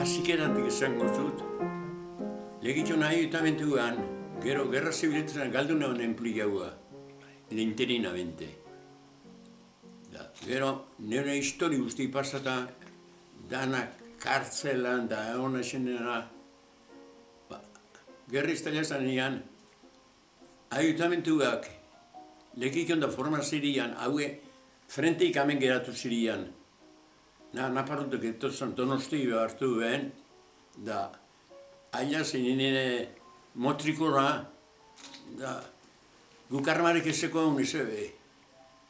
Hasikeratik esango zut, legitxo nahi utamentuan, gero gerra zibiletzen galdu neon enpligaua, interinamente. Gero, nire histori guzti pasata, dana kartzelan da egon esenera, gerra iztalazan ean, ayutamentuak, legitxon da forma zirian, haue frenteik amen geratu zirian. Naparrutuk etotzen Donosti hartu behen, da aila zen nire motrikora, da guk armarik ezeko hon ezebe,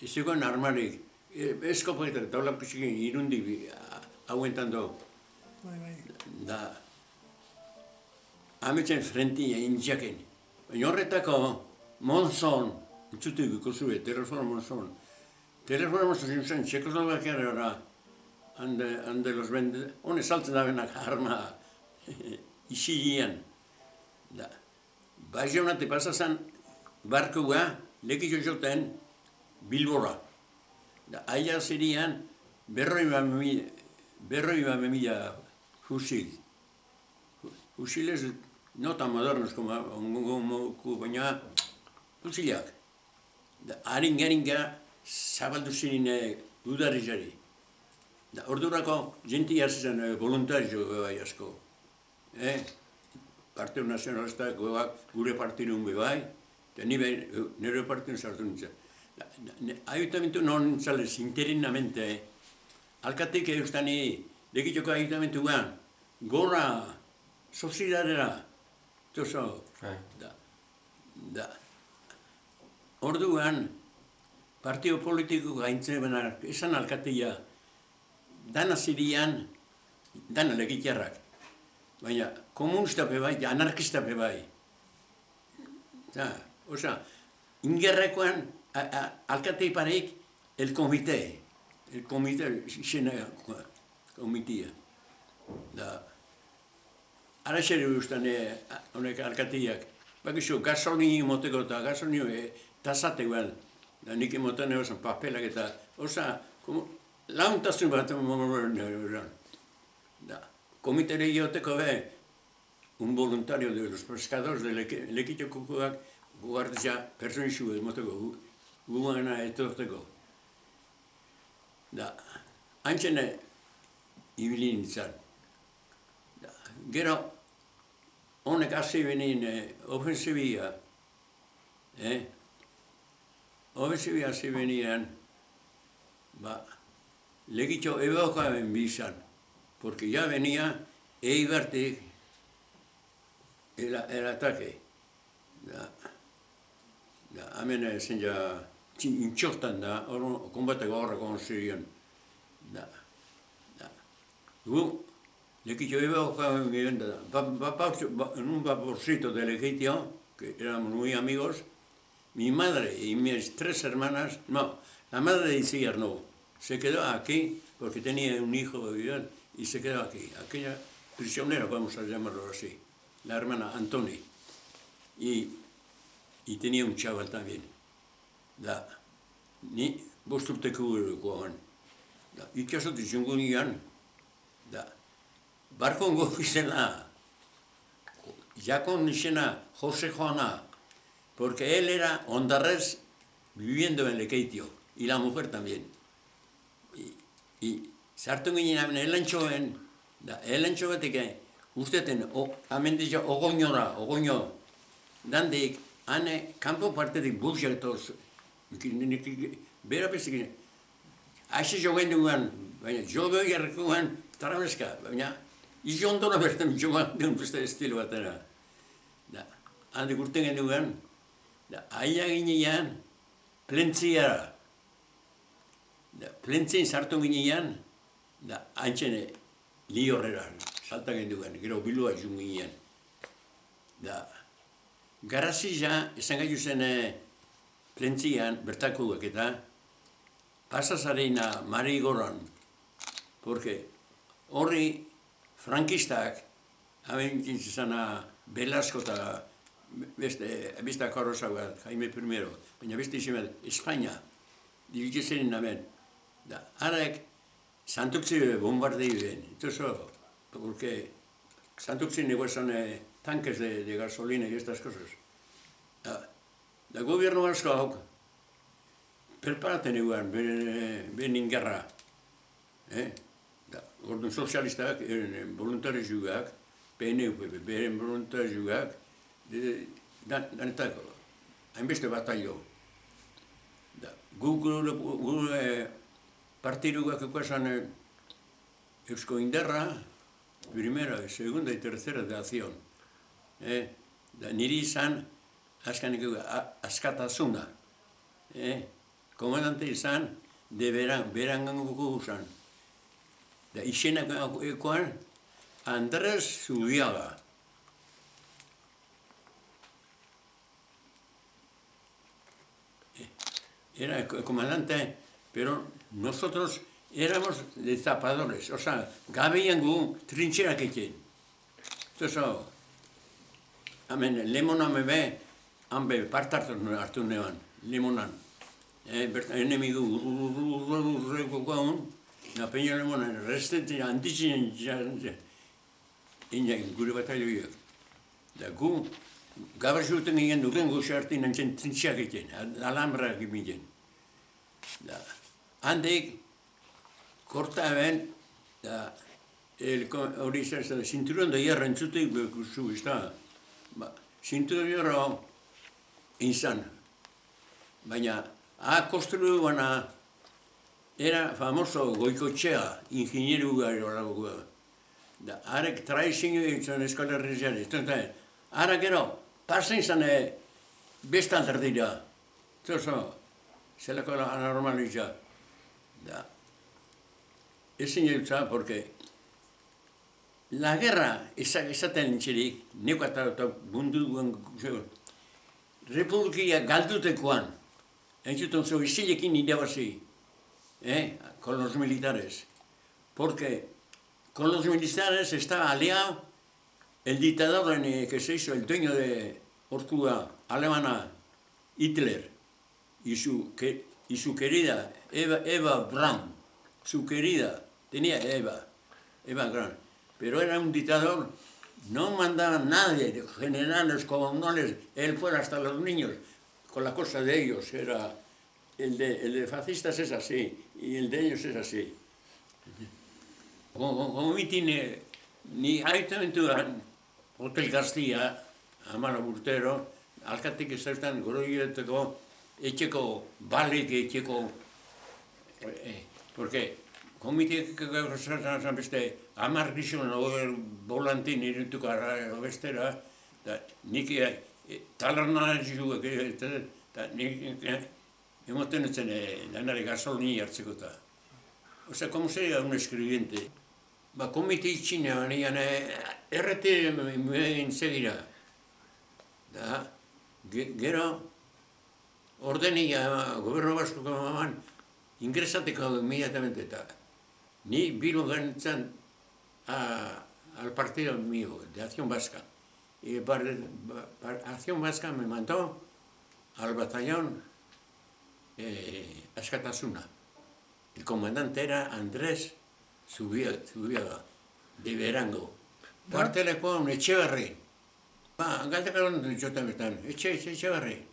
ezeko armarik. Eskopoetak eta hola pixekin irundi hauentan do. Da, ametzen frentia intxaken. Baina horretako Monzon, entzutuk ikusue, Telefona Monzon. Telefona Monzon zen Txekoslovakiara, ande los vende, hone saltzen da benak arma isilian. Da, Baionate pasazan barkoa, lekitxo joten Bilbora. Da, aia zirian berroi mila fusil. Fusiles no tan modernos como baina fusilak. Da, haringa zabaldu zirin udarizari. Ordurako jenti hasi zen voluntario bai asko. Partido Nazionalistak gure partidun bai, eta nire partidun sartu nintzen. Ayuntamentu non nintzalez interinamente, alkatek eustani legitxoko ayuntamentuan, gora, sozidadera, tozo. Orduan, partio politiko gaintzen benar, esan alkatea, dana zirian, dana legitxarrak. Baina, komunistape bai, anarkistape bai. Osa, ingerrekoan, alkatei pareik, el komite, xena komitia. Ara xere guztan honek alkateak, bakizu, gasolini moteko eta gasolini tasateguan, nik emotan egozan papelak eta, osa, launtasun bat monoren. Komitere ioteko be, un voluntario de los pescadores de lekitxokoak guardia personixu emoteko, guana etorteko. Antzene ibili nintzen. Gero, honek hasi benin ofensibia, ofensibia hasi benian, legitxo ebakoamen bizan, porque ya venía Eibartik el ataque. Hemen zen ja intxortan da, konbateko horreko onzirion. Gu, legitxo ebakoamen bizan da, en un vaporcito de legitio, que éramos muy amigos, mi madre y mis 3 hermanas, no, la madre de Itziar no, se quedó aquí porque tenía un hijo y se quedó aquí. Aquella prisionera, vamos a llamarlo así, la hermana Antoni. Y tenía un chaval también. Ni bosturteko gogoan. Itxasotik zungu nian, barkon izena, Jakon izena Jose Juana, porque él era hondarrez viviendo en Lekeitio, y la mujer también. Y sartu ginen elantxoen, elantxo batek usteten, amendizio ogoño, dandik, hane, kanpo partetik burxetoz, bera pezik, hasi jogen dugan, baina jogo egarrekoan, tarabezka, baina izi ondona bertan jogan duen beste estilo batera. Handik urten gendugan, aia ginean, plentziara. Plentzien sartu ginean, antzene li horreran, salta gendugan, gero bilua izun ginean. Garazi ja, esan gaitu zen plentzian, bertakoak eta, pasazareina Mari Goran, porque horri frankistak, hamen zintzana Velasco eta beste akarrozagoa, Jaime I, baina beste izan Espainia, dibitzen namen. Harek, santuktzi bombardei ben, itozo, porque Santuxin igual tanques de gasolina y estas cosas. El gobierno vasco preparaten igual, benin gerra. Orduan sozialistak, voluntarioak, PNUP, beren voluntarioak, danetako, hainbeste bataio. Gure partiduak ekuazan Eusko Indarra, primera, segunda y tercera de acción. Niri izan, azkanik askatasuna. Komandante izan, de berangango izan. Da izenak ekoan, Andrés Zubiaga. Era el comandante, pero nosotros éramos de zapadores, o sea, gabean gu trincherak egin. Entonces, hemen lemona mebe, hanbe hartu neban, lemonan. Enemigo urrego gaun, na peña lemonan, restete handitzen gure batalioiak. Da gu, gabar zuten ginen duren goxartin nantzen trintxeak egin, alambrak egin. Handik, korta eben, hori izan, cinturón de hierro entzutek zu, izta. Cinturón de hierro izan. Baina, konstruuana era famoso Goikotxea, ingenieru gara. Arek traizin egin Euskal Herrian. Ara gero, pasen izan bestalder dira. Zelako anormaliza. Ezin egitza, porque la guerra esaten nintzerik, neko eta bundu duen Republikia galdutekoan, entzuten zo izilekin irabazi, con los militares. Porque con los militares estaba aliado el dictador que se hizo el dueño de Orkua alemana, Hitler, y su querida Eva Braun, su querida, tenía Eva Braun, pero era un dictador, no mandaba a nadie, generales, comandantes, él fuera hasta los niños, con la cosa de ellos, era el de fascistas es así, y el de ellos es así. Como tiene, ni ayuntamientuan, Hotel Castilla, Amara Burtero, alkatik ezautan goroieteko, etxeko balik, etxeko, porque komiteak gauzatzen beste 10 gizon volantin irutuko bestera, nik talarna juguak, eta nik emoten etzen lanare gasolini hartzeko eta. O sea, como sería un escribiente. Komite itxinean, errete ensegira. Gero, ordenia, gobierno vasco maman, ingresateko inmediatamente eta ni Bilbo gantzan al partido mío, de Acción Vasca. Y Acción Vasca me mandó al batallón Askatasuna. El comandante era Andrés Zubiaga, de Berango. Cuartelekoan Etxeberri. Galdecaron yo también, Etxeberri.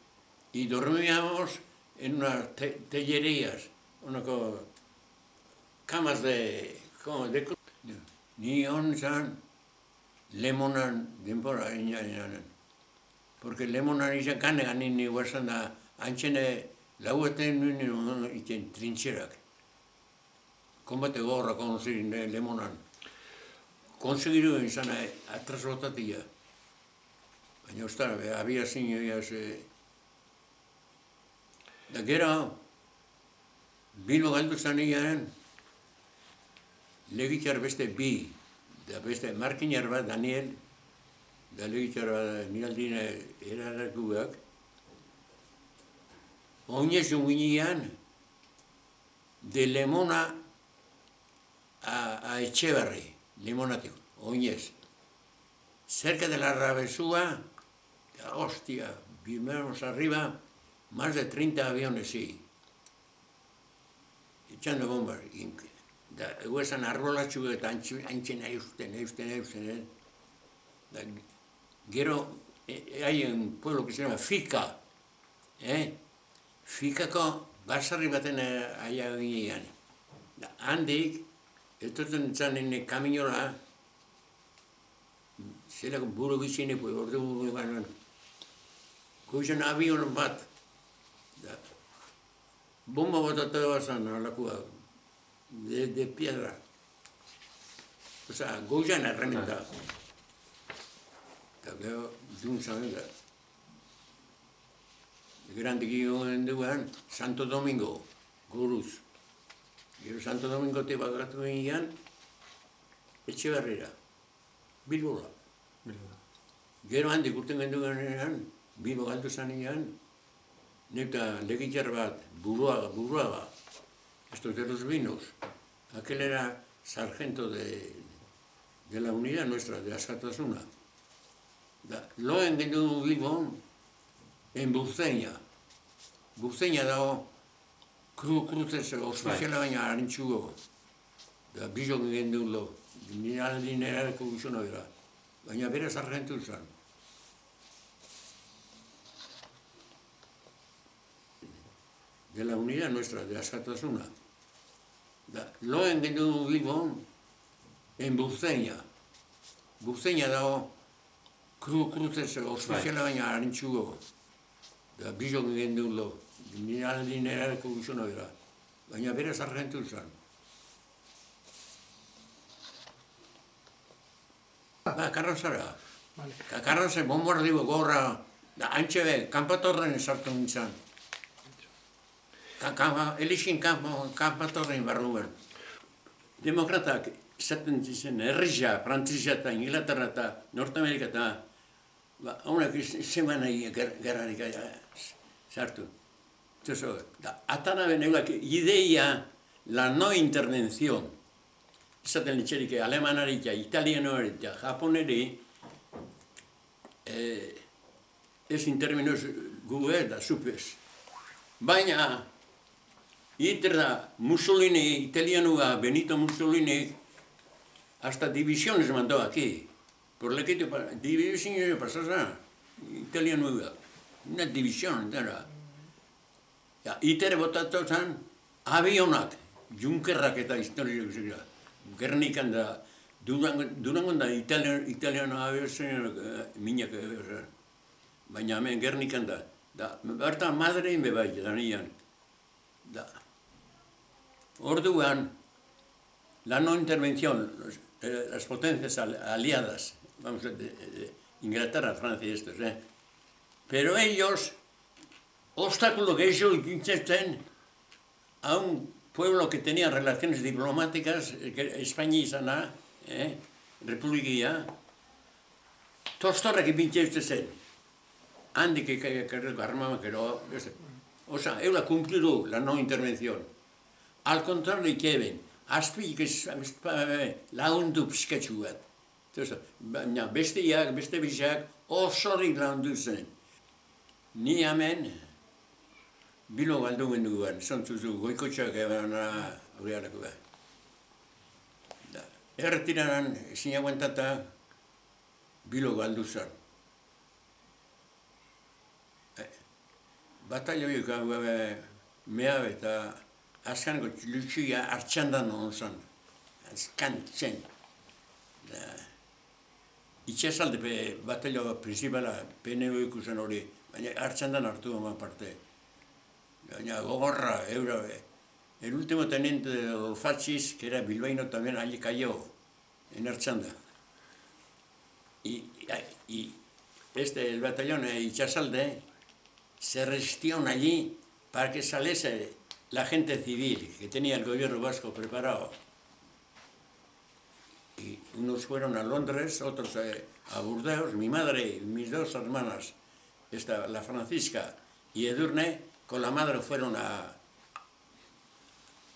Y dormíamos en unas tellerías, camas de ni onzan lemonan denbora inanen. Porque lemonan izan kanegan ni guasan da antxene laueten nuen iten trintxerak. Kombate gorra konzegin lemonan. Konsegiru izan atras botatia. Baina usta, había zinioiaz. Da gero, Bilbo galdu zanean, legitxar beste bi, da beste markinar bat Daniel, da legitxar bat niraldine erarakuak. Oinez unginean, de Lemona a Etxeberri, Lemonatiko, Oinez. Cerca de la Rabesúa, hostia, vimos arriba más de 30 aviones, sí. Echando bombas. Da, eguesan arrolatxu eta haintzen eusten. Da, gero, hay un pueblo que se llama Fika, Fikako basarri baten aia ginean. Da, handik, etortzen zanen kaminola, zelako buru gizine, ordu buru banan, goizan avion bat, da, bomba botatu bazan, alakua, de piedra. Osa, goizan errementa. Eta gero, juntzan, grandik egon duan, Santo Domingo, Guruz. Gero Santo Domingo te bagatu ginean, Etxeberrira, Bilbola. Gero handik urten genduan, Bilbo galdu zanean, neta legitxar bat, Buruaga, estos de los vinos. Aquel era sargento de la unidad nuestra, de Askatasuna. Loen gendu Bilbon, en Burceña. Burceña dago kruzez ospiziala baina harintxugo. Da bizok gendu lo. Mineraleko guzona dira. Baina bere sargentu zan. De la unidad nuestra, de Askatasuna. Loen gendu Bilbon, en Burceña. Burceña dago kruzez ospiziala baina harintxugo. Da bizok gendu lo. Mineraleko guzona dira. Baina bere sargentu zan. Karrantzara. Karrantzara bombardibo gorra, antxe be, kanpatorren sartu nintzen. Elixin kanpatorren barruen. Demokratak izaten zen herria, Frantzia eta Inglaterra eta Nortamerika eta honak zeman nahi gerrarik sartu. Atana benegak ideia la no intervención. Izaten litxerik alemanari eta italianori eta japoneri ez intervenuz gu da supez. Baina Hitler da Mussolini, italianoa, Benito Mussolini, hasta divisiones mandó aquí. Por la que divisiones pasasa, italianoa, una división entera. Hitler botatu zan avionak, Junkerrak eta historiak zira. Gernikan da, Durangon da italiano aviozenak minak zan. Baina hemen Gernikan da. Bertan Madrein bebai, da nian. Orduan, la no intervención, las potencias aliadas, vamos, de Inglaterra, Francia y estos, pero ellos, obstáculo que ellos intenten a un pueblo que tenía relaciones diplomáticas, España y Sana, República, tostorrak ipintxe zen. Handik ekarreko armama, o sea, eula cumpliru la no intervención. Al contrario que ven, azpik lagundu pizkatxu bat. Baina besteak, beste bizak osorik lagundu zen. Ni hemen, bilo galdu genduan, zontzuzu goikotxak eban aurrearako da. Erretiraran ezin aguantata, bilo galdu zen. Batalioik mea eta azkaneko lutxia hartxandan hon zen. Azkan zen. Itxasalde batalio principala PNU ikusen hori, baina hartxandan hartu eman parte. Baina gogorra, eura. El último teniente de los fachis, que era bilbaíno también, allí cayó, en Archanda. Y el batallón Itxasalde se resistió allí para que saliese la gente civil que tenía el gobierno vasco preparado. Y unos fueron a Londres, otros a Burdeos. Mi madre y mis dos hermanas, la Francisca y Edurne, con la madre fueron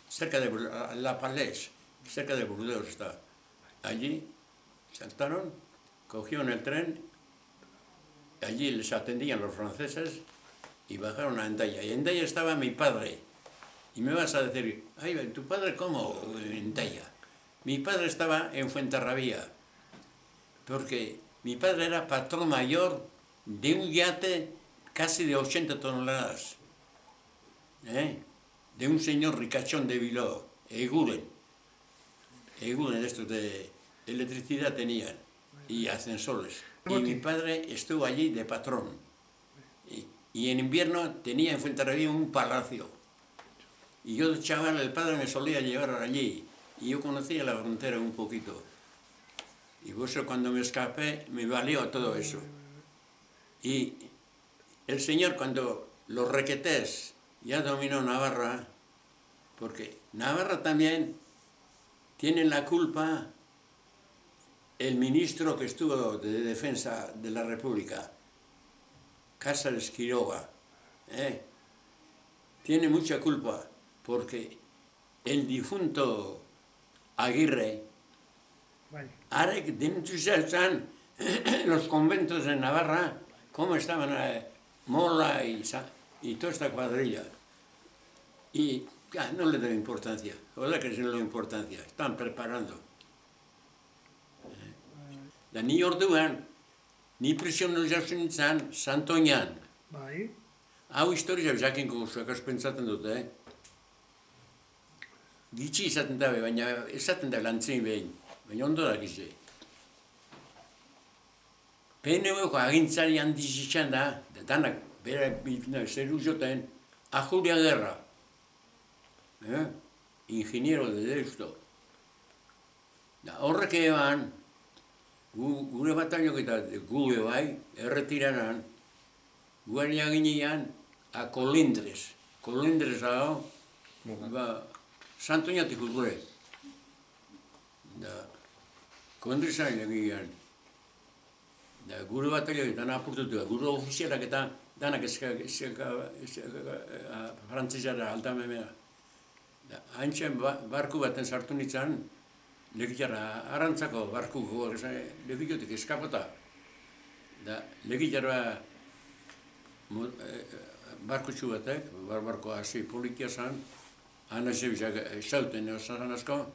cerca de La Palais, cerca de Burdeos está. Allí saltaron, cogieron el tren, allí les atendían los franceses y bajaron a Hendaya. Y en Hendaya estaba mi padre Y me vas a decir, ay, ¿tu padre cómo en Talla? Mi padre estaba en Fuenterrabía, porque mi padre era patrón mayor de un yate casi de 80 toneladas, ¿eh? De un señor ricachón de Biló, Eguren estos de electricidad tenían, y ascensores. Y mi padre estuvo allí de patrón. Y en invierno tenía en Fuenterrabía un palacio. Y yo de chaval, el padre me solía llevar allí. Y yo conocía la frontera un poquito. Y por eso cuando me escapé me valió todo eso. Y el señor cuando los requetés ya dominó Navarra, porque Navarra también tiene la culpa el ministro que estuvo de Defensa de la República, Cáceres Quiroga, tiene mucha culpa porque el difunto Aguirre, ahora que están los conventos de Navarra, cómo estaban Mola y toda esta cuadrilla. Y no le doy importancia, la verdad que no le doy importancia, están preparando. Ni orduan, ni prisioneros jasen izan, Santoñan. Bai. Hau historia jakinko zuekaz pentsatzen dute, Gitxi izaten dabe, baina esaten da lantzin behin, baina ondo dakize. PNV-ko agintzari handizitxan da, danak bera zeru joten, Ajuria Guerra, ingeniero de Deusto. Horrek eban, gure bataliok eta gure bai, erretiranan, guari aginean, a Colindres. Colindres hau, Santoñatik gure. Colindresan egian. Gure bataliok eta apurtutu, gure ofizialak eta danak frantzizara altamemea. Haintzen barku baten sartu nintzen, Legitarra, arantzako barku legiotik eskapota. Legitarra barkutxu batek, barko hasi politia zan, han ezebizak esauten eosaran asko,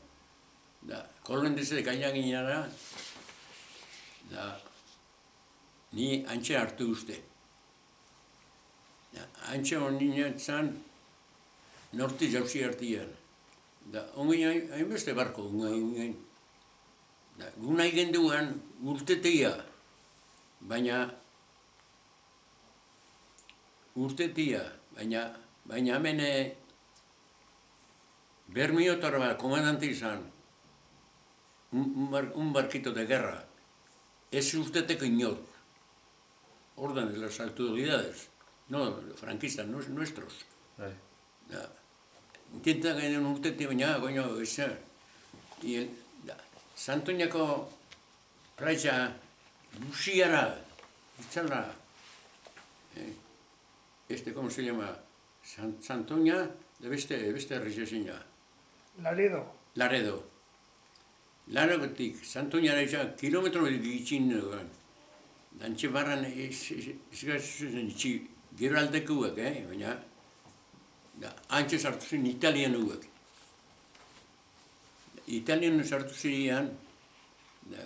Kolendizek gaina ginara, ni hantxe hartu uste. Hantxe honi nintzen, norti jauzi hartian. Ongi hainbeste barko, guna egin duen urtetia, baina hemen Bermiotar bat komandante izan, un barquito de guerra, ez urteteko inor, orden de las autoridades, no, franquistas, nuestros. Intentan gainen urtetik, baina, goño, ezer. Santoñako praia Luciana, itzala, ¿cómo se llama? Santoña, de beste herrizezina. Laredo. Laredotik, Santoñara izan, kilometro ditxin duan. Dantxe barran, gero aldekuak, baina, hantxe sartu zen Italian uek. Italian sartu zirean,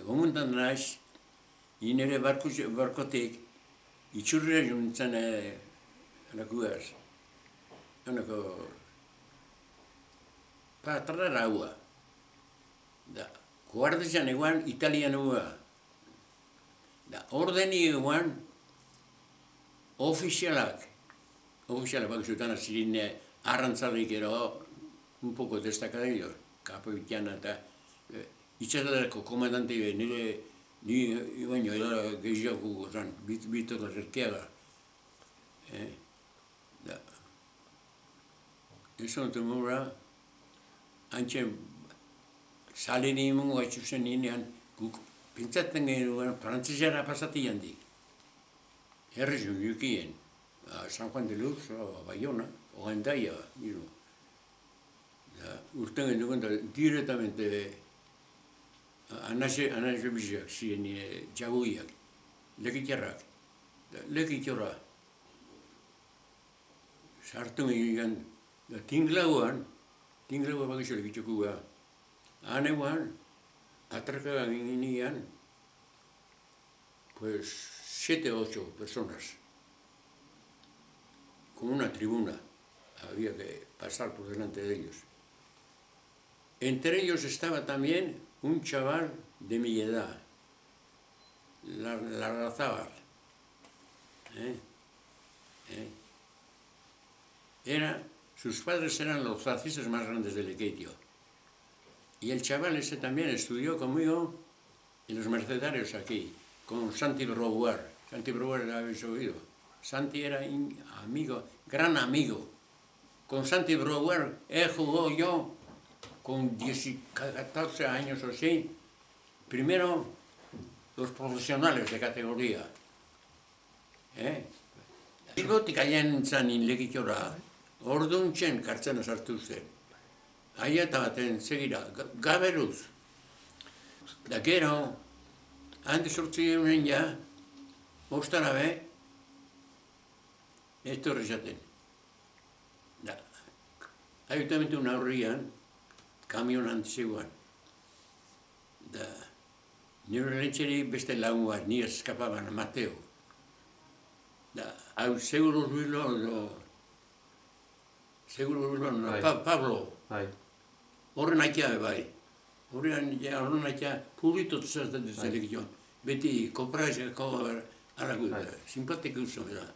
gomuntan naiz, nire barkotik, itxurrera juntzen anakuaz, anako patrara hua. Guardezan eguan Italian hua. Ordeni eguan, ofizialak bak zutan zirin arrantzalik ero, un poco destacadillo, kapo bitiana eta itxasadarako komandante ni baino edara gehiago zan, Víctor Erkeaga. Eso no temura, hantxe salen imungo gaitzuzen ninean, guk pentsatzen genuen frantzesera pasati handik. Herriz jukien. San Juan de Luz, Bayona, o Hendaya mismo. Urten genuen directamente anase bizak, ziren jaguiak, lekitarrak, lekitarra. Sartu ginen Tinglauan bakizu egitxukua. Haneguan, atrakagan ginian, pues 7 o 8 personas, con una tribuna. Había que pasar por delante de ellos. Entre ellos estaba también un chaval de mi edad, Larrazábal. Sus padres eran los fascistas más grandes del Equitio. Y el chaval ese también estudió conmigo en los Mercedarios aquí, con Santi Brouwer. Santi Brouwer lo habéis oído. Santi era amigo, gran amigo. Con Santi Brouwer he jugado yo con 14 años o así. Primero los profesionales de categoría. Bilbotik aian zanin legitora, orduntzen kartzena sartu zen. Aia eta baten segira, gaberuz. Da gero, handi sortzi euren ja, ostara be, etorri zaten. Da, ayuntamentu aurrian, kamion antzeguan. Da, nire lentzeri beste lagun bat, ni eskapaban, Mateo. Da, hau seguro Luilo, Pablo. Horren aitea bai. Horren aitea publitotu zaten zelegion. Beti kopraizeko aragu, simpático uso, ¿verdad?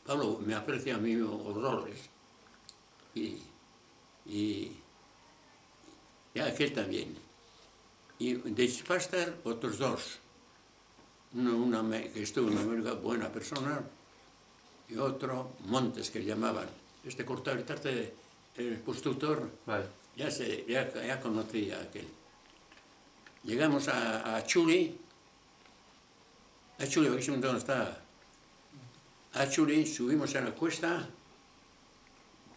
Pablo me aprecia a mí horrores. Y aquel también. Y de Spastar, otros dos. Una que estuvo en América, buena persona, y otro, Montes, que llamaban. Este cortador y tarte, el constructor, ya conocía a aquel. Llegamos a Churi, aquí dónde está. A Churi, subimos a la cuesta,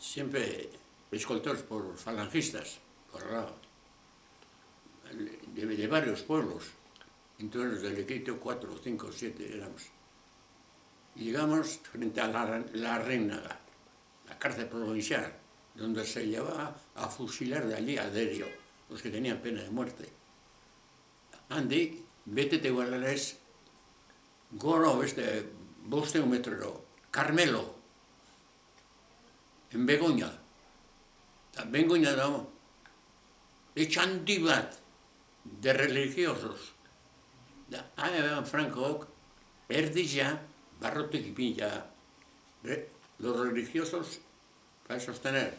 siempre escoltados por falangistas, por al lado, de varios pueblos. Entonces, del Equitio, 4, 5, 7 éramos. Y llegamos frente a la Rénaga, la cárcel provincial, donde se llevaba a fusilar de allí a Derio, los que tenían pena de muerte. Andi, betete guardarez, goro, boste un metrero, Carmelo, en Begoña. Begoña dago, etxandi bat de religiosos. Eban Franco, erdilla, barrote y pilla, los religiosos para sostener.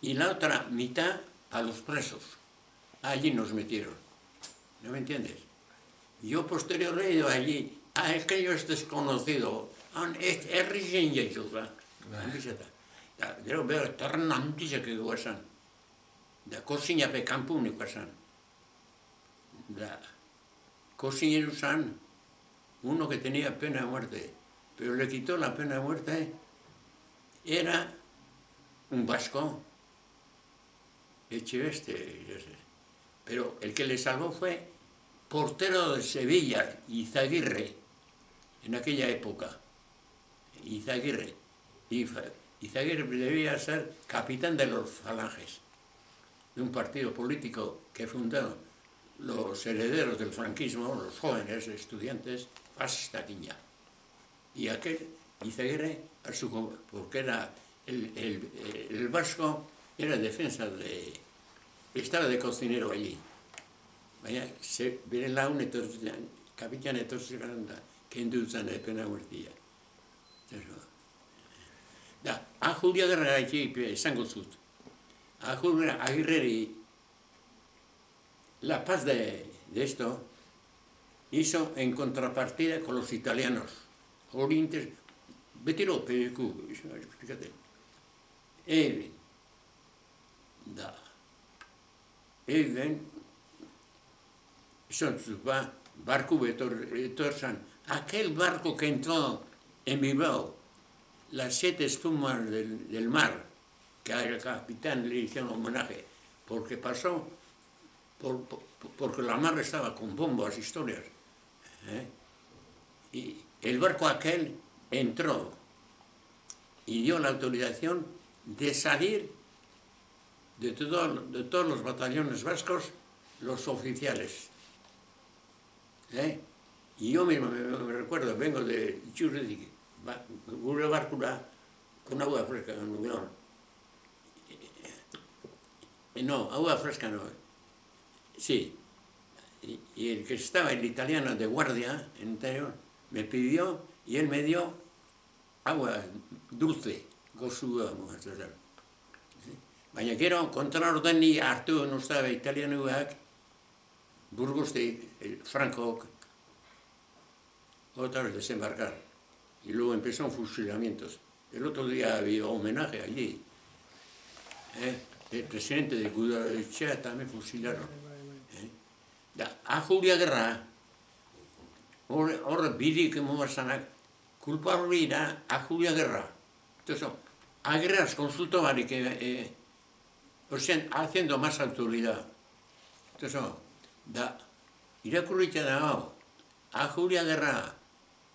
Y la otra mitad a los presos. Allí nos metieron. ¿No me entiendes? Yo posteriormente he ido allí. Es que yo es desconocido. Es recién hecho. Yo veo tan antes que guasan. De cocina pe campo ni guasan. Cocinero San, uno que tenía pena de muerte, pero le quitó la pena de muerte, era un vasco, Echeveste, pero el que le salvó fue portero de Sevilla, Izaguirre, en aquella época, Izaguirre debía ser capitán de los falanges, de un partido político que fundaron los herederos del franquismo, los jóvenes estudiantes, fascistaquiña. Y aquel Izaguirre, porque era el vasco, era defensa estaba de cocinero allí. Baina, bere laun kapitan etorzi garanda, kendutzen pena muertia. A Julia de Regaiki esango zut. A Julia Agirreri, la paz de esto hizo en contrapartida con los italianos. Orientes, betiro PQ, fíjate. Even, barco Betorsan, aquel barco que entró en Bilbao, las 7 espumas del mar, que al capitán le hicieron homenaje, porque pasó, porque la mar estaba con bombas, historias. Y el barco aquel entró y dio la autorización de salir de todos los batallones vascos, los oficiales. Y yo mismo me recuerdo, vengo de Churredik, gure barkura, con agua fresca, no, agua fresca no, sí. Y el que estaba, el italiano de guardia en interior, me pidió y él me dio agua dulce, gozua, baina gero kontraordeni hartu nuztabe italianoak, Burgosteik, Franco, otra vez desembarcar. Y luego empezaron fusilamientos. El otro día había homenaje allí. El presidente de Gudalechea también fusilaron. A Julia Guerra, ahora bidik moasanak, culpable da a Julia Guerra. Entonces, a Guerras consultó que haciendo más autoridad. Entonces, irakurricha da a Julia Guerra,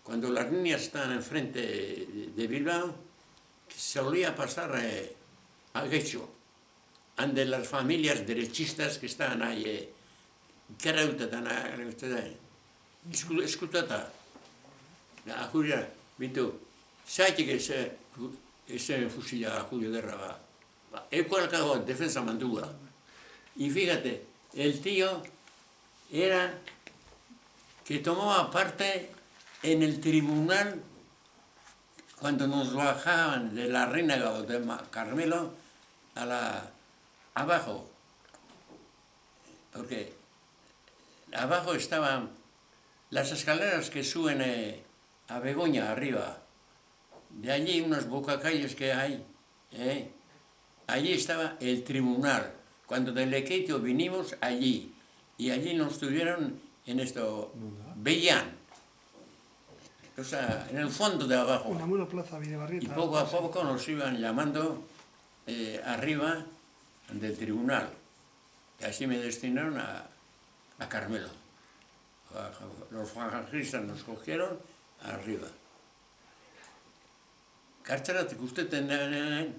cuando las niñas estaban enfrente de Bilbao, solía pasar a Guecho, ante las familias derechistas que estaban ahí, escutata, a Julia, visto, sai que se fusilla a Julia Guerra, cual cagó defensa mandúa. Y fíjate, el tío era que tomaba parte en el tribunal cuando nos bajaban de la Reina de Carmelo abajo, porque abajo estaban las escaleras que suben a Begoña arriba, de allí unos bocacalles que hay, allí estaba el tribunal. Cuando de Lequeitio vinimos allí, y allí nos tuvieron en esto, veían, o sea, en el fondo de abajo. Y poco a poco nos iban llamando arriba del tribunal. Y así me destinaron a Carmelo. Los falangistas nos cogieron arriba. Kartzelatik uste teneban,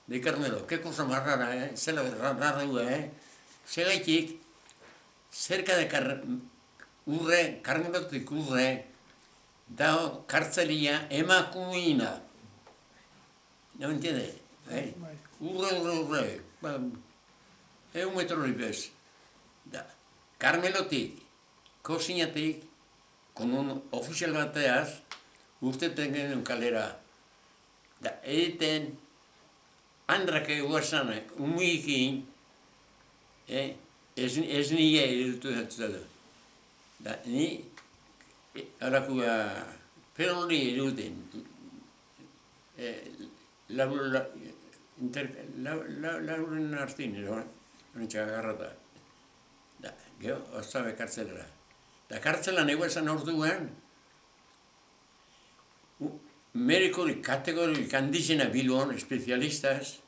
de Carmelo. Qué cosa más rara, se la rara, Segaitik, cerca de Carmelotik urre, dao kartzelia emakumina. ¿No me entiendes? Urre. Es un metro y ves. Carmelotik, cocinatik, con un oficial bateaz, usted tenga un kalera. Egiten, andrak eguazan, umuikin, ez nire irutu zatu. Ni, alakua, pero ni iruten. Lauren artin, nintxak agarrata. Gero, ostabe kartzelera. Kartzelan eguazan orduan, médico categorik handizena Bilbon, especialistas,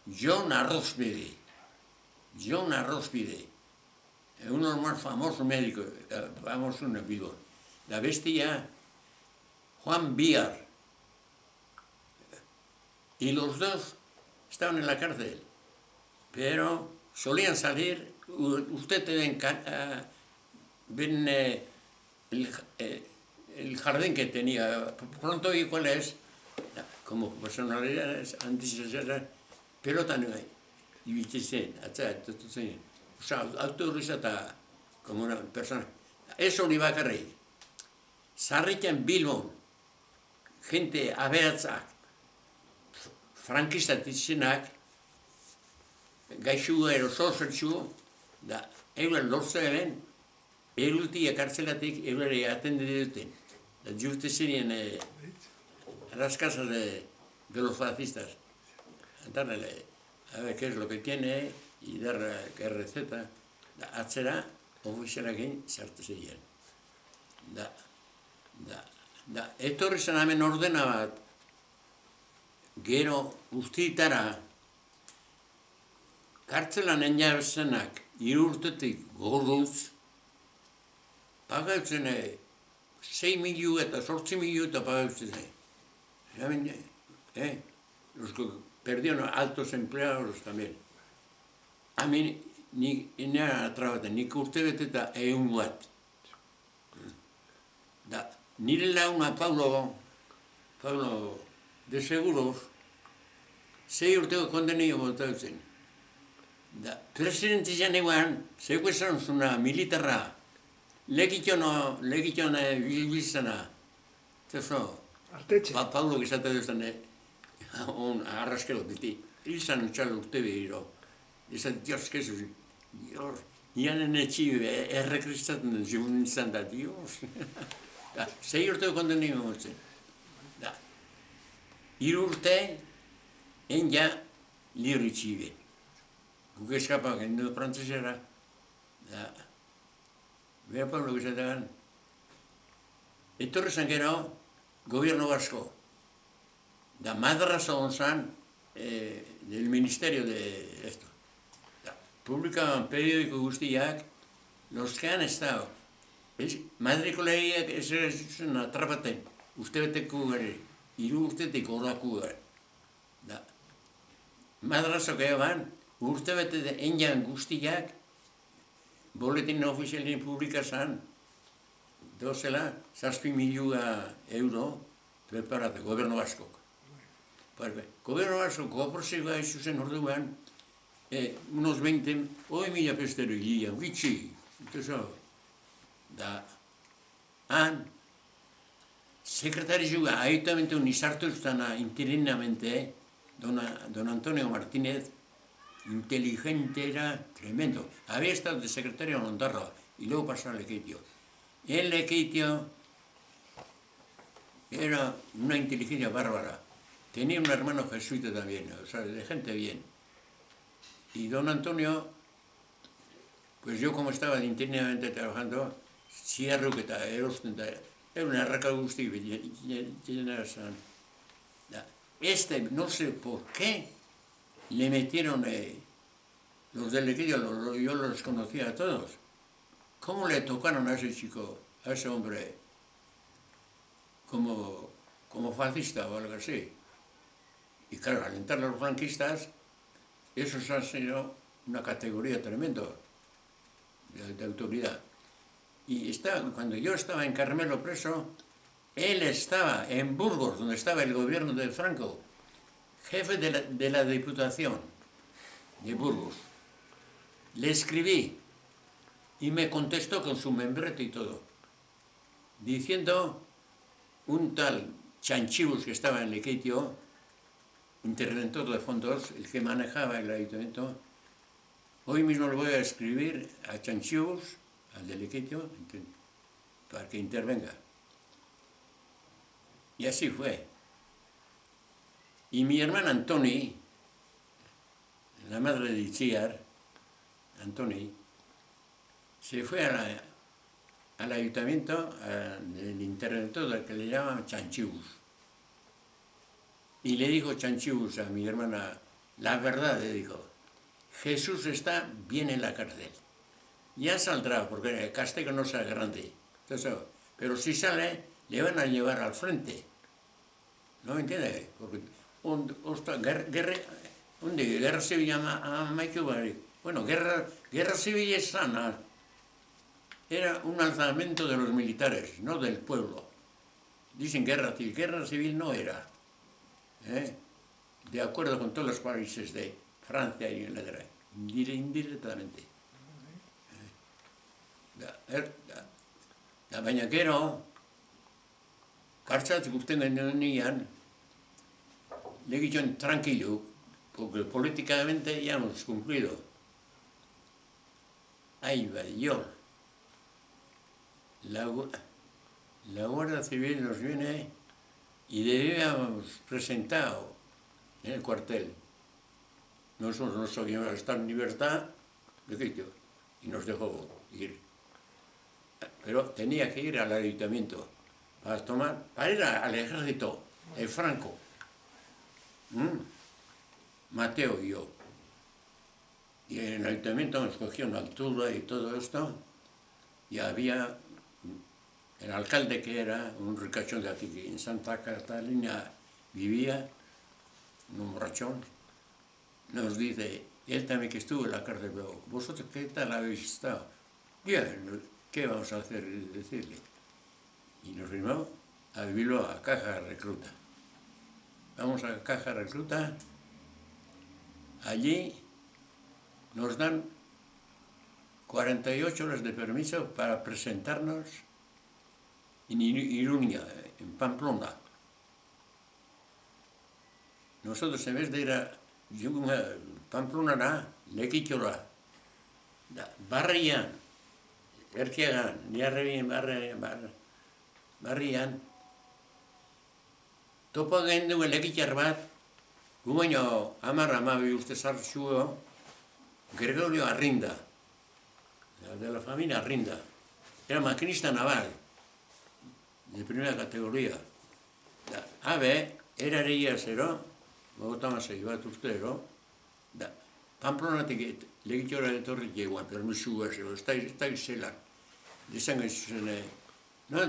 John Arrozbide, uno de los más famosos médicos, famosos en Bilbon. La bestia, Juan Biar, y los dos estaban en la cárcel, pero solían salir, usted ven el jardín que tenía, pronto y cuál es, como personalidades antes, pero también y o sea, autorizada como una persona. Eso le iba a querer. Sarriken Bilbon, gente aberatza, frankista titzenak, gaixu erosozeltsu, da, euren lortzeen, erultia kartzelatik eurere atende duten. Justo serían las casas de los fascistas. Darle a ver qué es lo que tiene y dar qué receta. Atzera, ofizialakin sartu zeien. Etorri zen hemen ordena bat, gero guztietara, kartzelan enjabezenak 3 urtetik goruz, pagautzen 6.000 eta 8.000 eta pagatzen. Los que perdieron altos empleados también. A mí, ni trabaten, nik urte bete eta 100 bat. Da, nire launa Pablo de Seguros, 6 urteko kondenio botatzen. Da, presidente janeguan, sekuesan zuna militarra, legitiona bilbizana. Tezo, Pablo gizate duzan, arraskelo beti. Izan utxal urte behiro. Izan, Dios, que eso, Dios, ianen etxi errekristatzen den zimun izan da, Dios. Da, 6 urteko kondenio botzen. Da, 3 urte, ja libre txibe. Guk eskapak endo frantzesera. Da, beha Pablo gizatean. Etorri zan gero, gobierno vasco. Da, madraza onzan, del ministerio de esto. Da, publicaban periódico guztiak, los que han estado. Madriko lehiak ez atrapaten, uste beteko gare, 3 urtetik horako gare. Da, madrazok eban, urte bete enjan guztiak, boletin ofizialien publikazan, dozela, 7.000 euro preparate, gobierno baskok. Gobierno baskok, goportzikoa izuzen orduan, unos 20.000 pestero gila, bitxi, da, han, secretario juga, ayuntamiento nizartu estana interinamente, don Antonio Martínez, inteligente era tremendo. Había estado de secretario en Ondarroa y luego pasó a Lekeitio. En Lekeitio era una inteligencia bárbara. Tenía un hermano jesuita también, o sea, de gente bien. Y don Antonio, pues yo como estaba interinamente trabajando, cierro que era una raca gusti no sé por qué le metieron los del Lekeitio, yo los conocía a todos. ¿Cómo le tocaron a ese chico, a ese hombre, como fascista o algo así? Y claro, al entrar los franquistas, esos han sido una categoría tremenda de autoridad. Y cuando yo estaba en Carmelo preso, él estaba en Burgos, donde estaba el gobierno de Franco, jefe de la Diputación de Burgos. Le escribí y me contestó con su membrete y todo, diciendo un tal Chanchibus que estaba en Lekeitio, interventor de fondos, el que manejaba el ayuntamiento. Hoy mismo le voy a escribir a Chanchibus, al de Lekeitio, para que intervenga. Y así fue. Y mi hermana Antoni, la madre de Itziar, Antoni, se fue al ayuntamiento, del interventor al que le llaman Chanchibus. Y le dijo Chanchibus a mi hermana, la verdad, le dijo, Jesús está bien en la cárcel. Ya saldrá, porque el castigo no será grande. Entonces, pero si sale, le van a llevar al frente. ¿No me entiendes? Porque guerra civil llama bueno, guerra civil es sana. Era un alzamiento de los militares, no del pueblo. Dicen guerra civil no era. De acuerdo con todos los países de Francia y Inglaterra, indirectamente. Baina gero, kartzatik urten genuen Lekeitioan tranquilo, porque políticamente ya hemos cumplido. Ahí va, yo. La Guardia Civil nos viene y debíamos presentado en el cuartel. Nosotros no sabíamos estar en libertad, Lekeitio, y nos dejó ir. Pero tenía que ir al ayuntamiento para ir al ejército, el Franco. Mateo y yo. Y en el ayuntamiento nos cogió una altura y todo esto, y había el alcalde que era, un ricachón de aquí, que en Santa Catalina vivía, un borrachón, nos dice, él también que estuvo en la cárcel, pero ¿vosotros qué tal habéis estado? Bien, ¿qué vamos a hacer? Decirle. Y nos fuimos a vivirlo a Caja Recluta. Vamos a Caja Recluta, allí nos dan 48 horas de permiso para presentarnos en Iruña, en Pamplona. Nosotros en vez de ir a Pamplona, Lequitxola, Barrian, Erkiagan, Barrian, topo gendu Lequitxar bat, gu baino 10-12 urte sartxuo, Gregorio Arrinda, de la familia Arrinda. Era maquinista naval, de primera categoría. Habe, eraria zero, Bogotamasei bat urtero, Pamplonatik Lequitxora etorri jegoan, permisua zero, ez da izelak. Dezan gaitzen, no,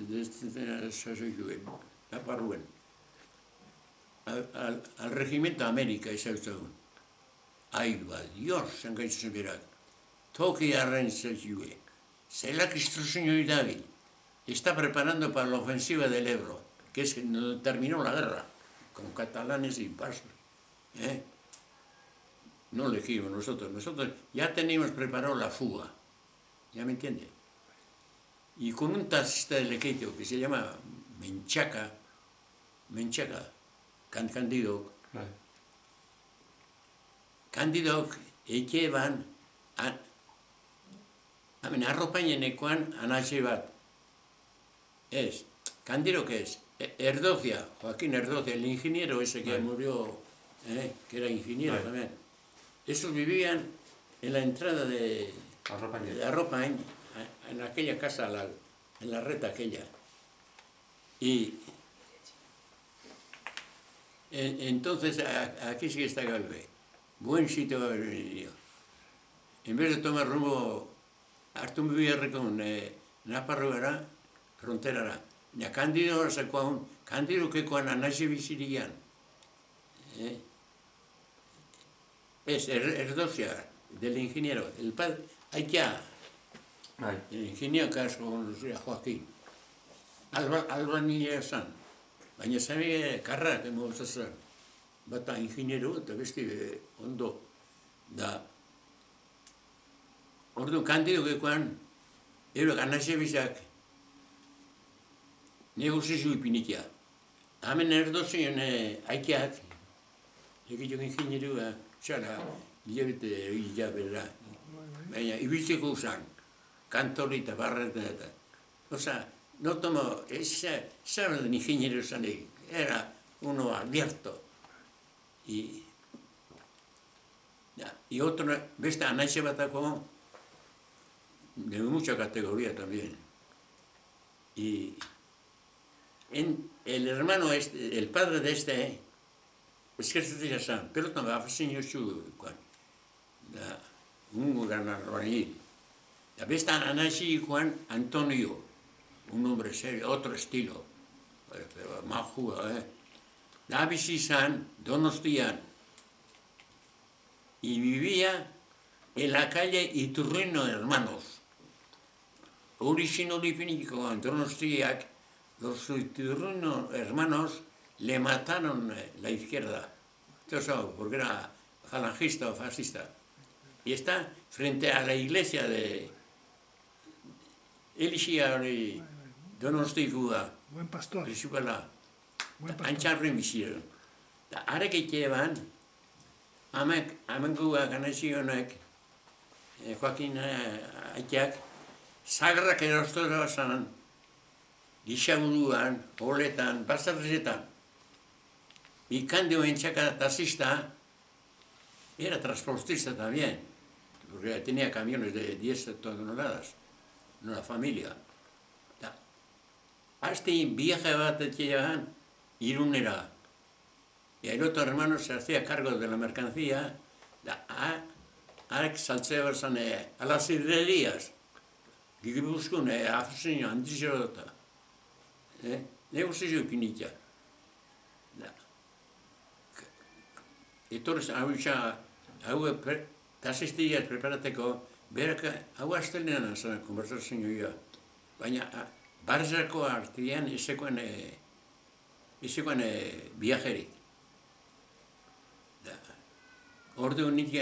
dezazoikuen, aparruen. Al regimiento América, izautzen. Ai, ba, Dios, zan gaitzen berak. Toki arren zeltxue. Zelak instruzioi dabil. Está preparando para la ofensiva del Ebro, que es que no terminó la guerra, con catalanes y pasos. No elegimos nosotros ya teníamos preparado la fuga, ¿ya me entiende? Y con un taxista de Lequeitio que se llama Menchaca, Cándido, llevan arropainenekoan anatxe bat. Es, Cándido, ¿qué es? Erdocia, Joaquín Erdocia, el ingeniero ese que murió, que era ingeniero también. Esos vivían en la entrada de Arropain, en aquella casa, en la reta aquella. Y entonces aquí sí que está Galve. Buen sitio va a venir. En vez de tomar rumbo, hartu un con Naparroera, fronterara. Ya Cándido que con Anashe Visirian. Es Erdocia, del ingeniero. El padre, hay que el ingeniero que es con Joaquín. Alba Niña San. Baina zabe karrak emo zazan. Bata ingeniero eta beste ondo. Da. Ordu Cándido gekoan, Anashe Bisak, negozizio ipinikia. Hemen Erdozien aikeak, egiteko ingenieroa, txara, hilabetera. Baina, ibiltzeko usan, kantori eta barretan eta. Osa, no tomo, sabe de ingeniero sané, era uno abierto. Y otro, beste Anashe batako, de mucha categoría también. Y el hermano, el padre de este, es que se dice San, pero no va a hacer un gran albañil. Ya ves, Anashe Juan Antonio, un hombre serio, otro estilo, pero más jugado, La bici San, Donostian, y vivía en la calle Iturrino Hermanos. Original Lipinico, Donostiac, los Iturrino Hermanos le mataron la izquierda, porque era falangista o fascista. Y está frente a la iglesia de Elixia y Donostikua. Buen pastor. Antxarri misieron. Ahora que llevan, amengua ganazionek, Joaquín Aitak, sagarrak erostora basan, gixaburuan, oletan, bastarrezetan. Y Cándido Menchaca, taxista, era transportista también, porque tenía camiones de 10 toneladas, una familia. Hasta viaje bat llevaban Irunera. Y el otro hermano se hacía cargo de la mercancía a las sidrerías. Gipuzkoan afzen handizio eta. Negozio pinitia. Etorrez, hau tasiztiak preparateko, berak hau astelenan zen konversazioa. Baina, barzako artian ezekoan viajerik. Ordu nik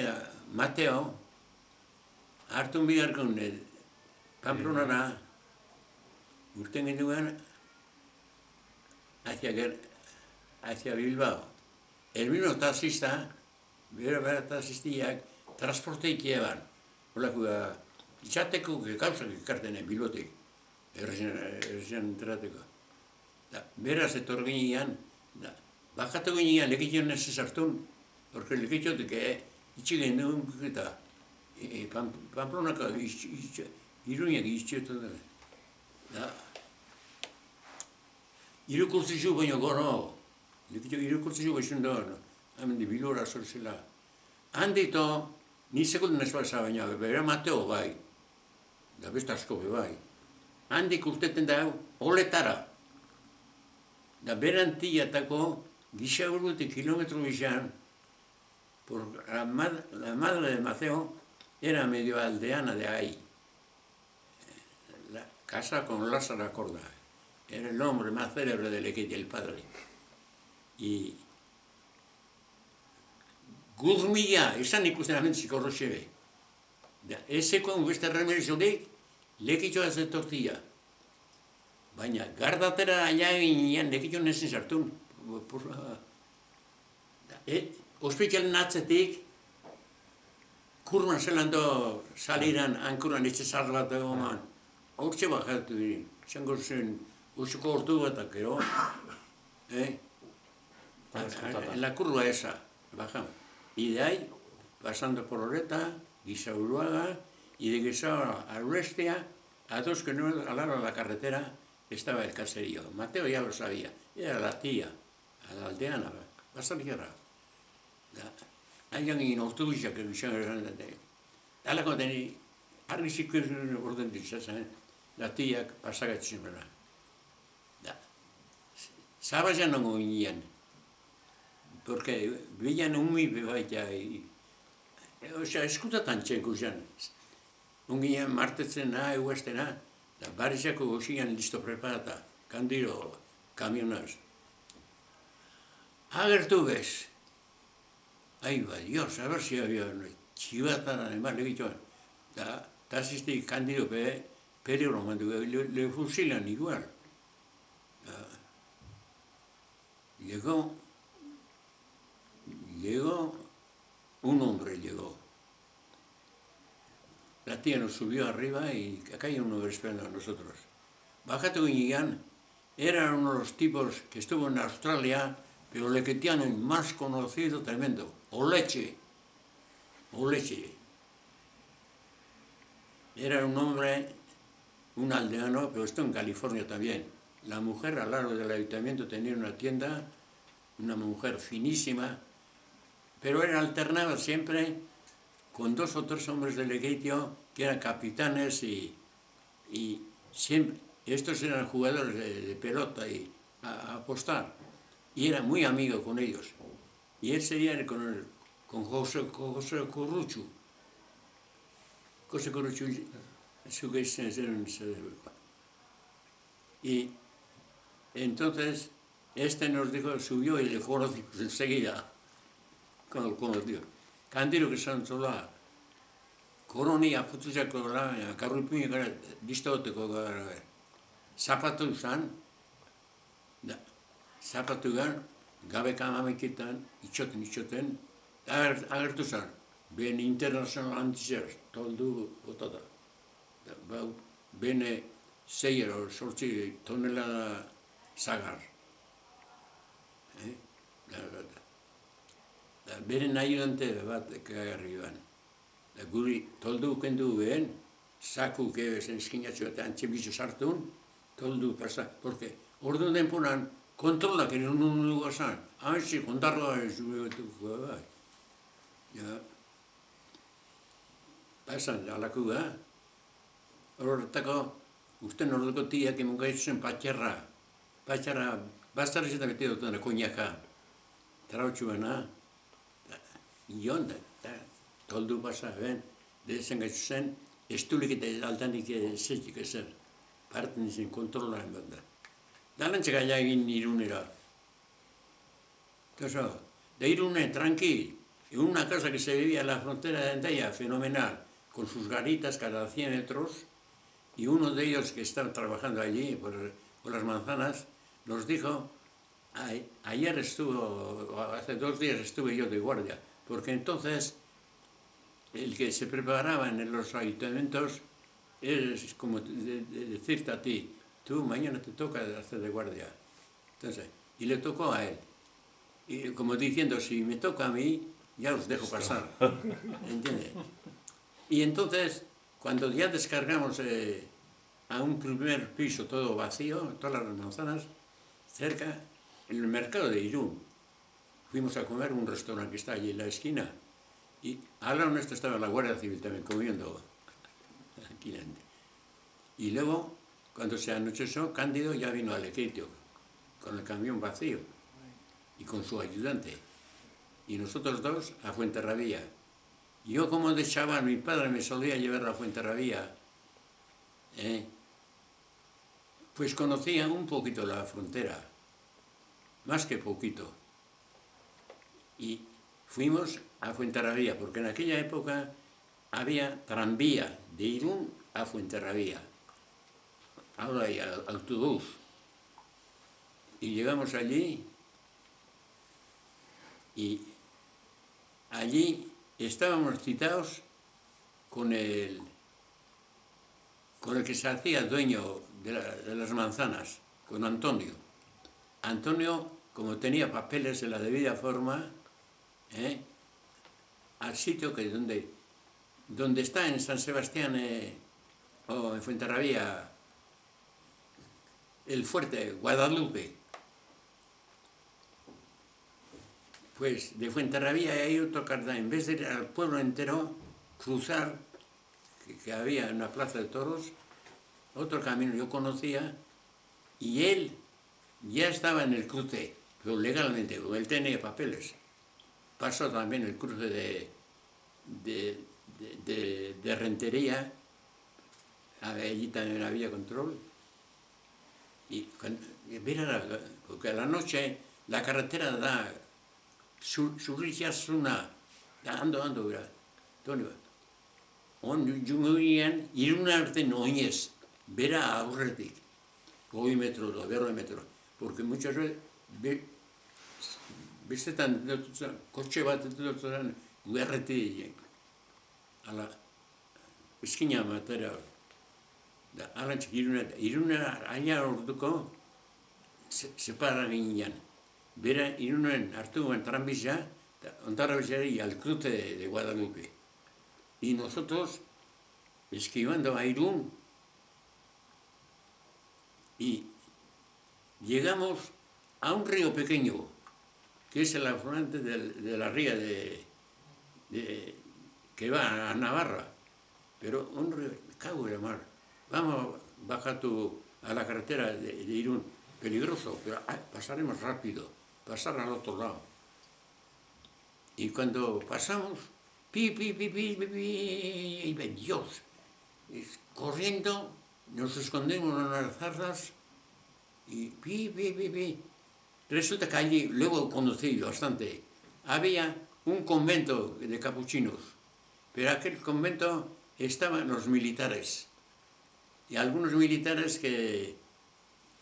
Mateo, hartun biharkon Pamplonara, urten genduan, hacia Bilbao. El mismo taxista, bera taxistiak, transporteik eban. Olako, itxateko gauzak ekartene Bilbotek, errezian entrateko. Beraz etor ginean, bajatu ginean lekition ez ezartun, porque lekitiotek itxigen duen eta Pamplonako Iruñak iztxetan da. Irukurtzizu baino gono, irukurtzizu baixun da, hemen di Bilbora zorzela. Handito, ni sekundun ez basa baina, bera Mateo bai, da beste asko bai. Handik urteten da, oletara. Da berantiatako, gixaburutik kilometro gixan, por la madre de Mateo era medio aldeana de ahí. Casa con Lázaro Acorda. Era el hombre más célebre del equipo del padre. Y Guzmilla, esan ikusten amentziko horroxebe. Ezeko beste remeriodik, lekitxoa ez tortilla. Baina, gardatera aiaginean lekitxo nesin sartun. Hospitalen atzetik, kurman zelando saliran, ankuran etxe zar bat egoman. Hortxe bajatu diren, txango zen, usuko ordu batak, gero, en la curva esa, bajamos. Y de ahí, pasando por Oreta, Guisauruaga, y de Guisau al oeste, a 2 kilómetros al lado de la carretera, estaba el caserío. Mateo ya lo sabía, era la tía, a la aldeana, bastante ligera. Hayan in autobusak, alako deni, argiziko orden ditzatzen, latiak pasagatzen bera. Zabazan nango ginean, porque veían umi bebaita, osea, eskutatan txeko zen. Unginen martetzen eguaztena, da barizako goxian listo preparata, kandiro, kamionaz. Agertu bez, ahí va, Dios, a ver si había chivataran, además le dicho, taxistik candido peligro, cuando le fusilan igual. Llegó, un hombre llegó. La tía nos subió arriba y acá hay uno esperando a nosotros. Bajate Guiñán era uno de los tipos que estuvo en Australia, pero le querían el más conocido tremendo, Oleche. Era un hombre, un aldeano, pero esto en California también. La mujer al lado del ayuntamiento tenía una tienda, una mujer finísima, pero era alternada siempre con 2 o 3 hombres del equipo que eran capitanes y siempre, estos eran jugadores de pelota y a apostar. Y era muy amigo con ellos. Y él sería con José Corrucho. José Corrucho, su que es y entonces nos dijo, subió y le conocimos enseguida. Conoció. Candiro que son sola. Koroni aputuzako gara, karruipin gara, distoteko gara. Zapatu zan, zapatu gan, gabeka amameketan, itxoten, agertu zan. Ben international antizer, toldu botada. Ben 6 o 8 tonelada zagar. Beren ayudante bat ekarri joan. Guri toldu kendu behen, saku eskinatzio eta antxebizu sartun, toldu pasa. Porque ordu denporan kontrolak eran nugu zan. Hansi, kontarroa ez duetuko bai. Pasan, alako da. horretako, uste norduko tiak emungaitzuzen patxerra, bastarriz eta beti dutena, koñaka, trautxuena, ion, toldu pasa, dezen gaitzuzen, estulik eta altanik zetxik ezer, parten izan kontrolaren bat da. Dalantzak allá egin Irunera. Entonces, de Irune, tranquil, en una casa que se vivía en la frontera de Endaya, fenomenal, con sus garitas cada 100 metros, y uno de ellos que estaba trabajando allí por las manzanas, nos dijo, ayer estuvo, hace 2 días estuve yo de guardia, porque entonces el que se preparaba en los ayuntamientos es como decirte a ti, tú mañana te toca hacer de guardia. Entonces, y le tocó a él. Y como diciendo, si me toca a mí, ya os dejo pasar. ¿Entiendes? Y entonces, cuando ya descargamos a un primer piso todo vacío, todas las manzanas, cerca, en el mercado de Irún, fuimos a comer a un restaurante que está allí en la esquina. Y al lado nuestro estaba la Guardia Civil también comiendo. Y luego, cuando se anocheció, Cándido ya vino al Equitio, con el camión vacío y con su ayudante. Y nosotros dos a Fuenterrabía. Yo, como de chaval, mi padre me solía llevar a Fuenterrabía, pues conocía un poquito la frontera, más que poquito. Y fuimos a Fuenterrabía, porque en aquella época había tranvía de Irún a Fuenterrabía. Ahora hay autobús. Y llegamos allí, y allí estábamos citados con el que se hacía dueño de las manzanas, con Antonio. Antonio, como tenía papeles en la debida forma, al sitio que donde está en San Sebastián o en Fuenterrabía, el fuerte Guadalupe. Pues de Fuenterrabía hay otro cartel, en vez de ir al pueblo entero, cruzar, que había en la plaza de toros, otro camino yo conocía, y él ya estaba en el cruce, pero legalmente, porque él tenía papeles. Pasó también el cruce de Rentería, allí también había control. Y mira, porque a la noche la carretera da Surriasuna, ando, mira, Antonio. Jungian, Iruna arte oinez, bera aurretik, 2 metro, 2 metro, porque muchas veces, bestetan, kotxe bat dutuzen, guerretik, ala, eskina matera, da, alantzik Iruna aina orduko, separa ginen. Bera, Irunen hartu en tranvía, Ondarrabia y al cruce de Guadalupe. Y nosotros, esquivando a Irún, y llegamos a un río pequeño, que es el afluente de la ría que va a Navarra. Pero un río, cago de la mar. Vamos a bajar a la carretera de Irún, peligroso, pero pasaremos rápido, pasar al otro lado. Y cuando pasamos, pi, y Dios, corriendo, nos escondemos en las zardas y pi. Resulta que allí, luego conocí bastante, había un convento de capuchinos, pero aquel convento estaban los militares, y algunos militares que